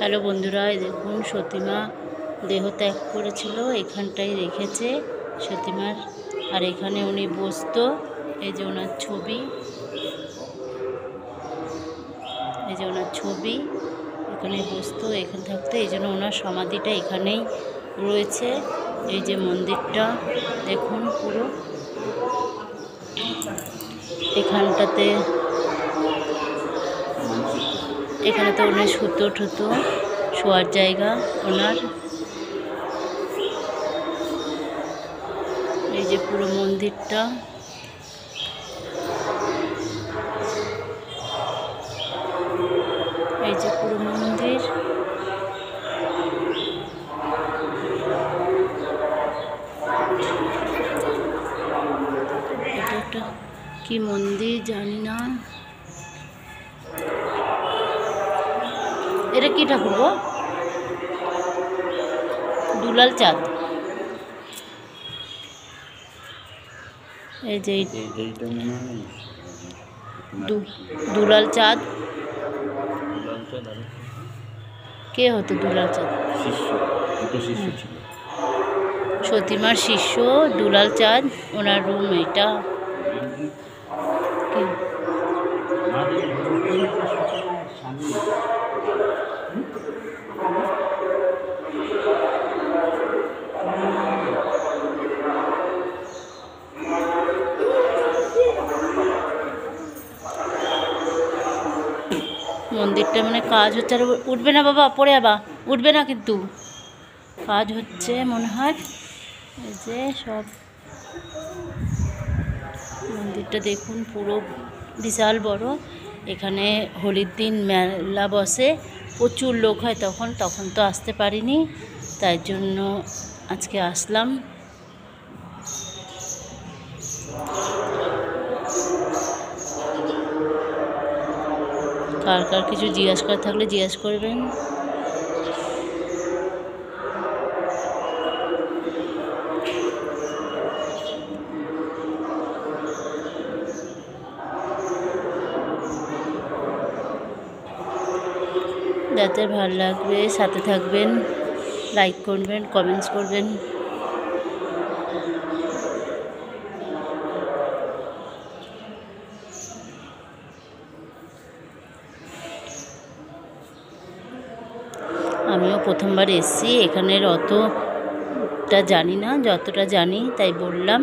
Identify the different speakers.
Speaker 1: Hello বন্ধুরা, এই দেখুন সতীমা দেহ ত্যাগ করেছিল, এখানটাই রেখেছে সতীমার। আর এখানে উনি বসতো, এই যে ওনার ছবি, এই যে ওনার ছবি, এখানে বসতো, এখানে থাকতো, এই জন্য ওনার সমাধিটা এখানেই রয়েছে। এই যে মন্দিরটা দেখুন পুরো এখানটাতে, এখানে তো উনি সুতো টুতো শোয়ার জায়গা ওনার। এই যে পুরো মন্দিরটা, এই যে পুরো মন্দির। এটা একটা কি মন্দির জানি না, এটা কি ঠাকুর গো? দুলাল চাঁদ। এই যে দুলাল চাঁদ কে হতো? দুলাল চাঁদ সতীমার শিষ্য দুলাল চাঁদ, ওনার রুম এটা। মন্দিরটা মানে কাজ হচ্ছে, আর উঠবে না বাবা, পড়ে যাবা, উঠবে না কিন্তু, কাজ হচ্ছে মনে হয়। এই যে সব মন্দিরটা দেখুন পুরো বিশাল বড়। এখানে হোলির দিন মেলা বসে, প্রচুর লোক হয় তখন তো আসতে পারিনি, তাই জন্য আজকে আসলাম। কার কার কিছু জিজ্ঞাসা করার থাকলে জিজ্ঞাসা করবেন। যাতে ভালো লাগবে, সাথে থাকবেন, লাইক করবেন, কমেন্টস করবেন। আমিও প্রথমবার এসেছি, এখানের অতটা জানি না, যতটা জানি তাই বললাম।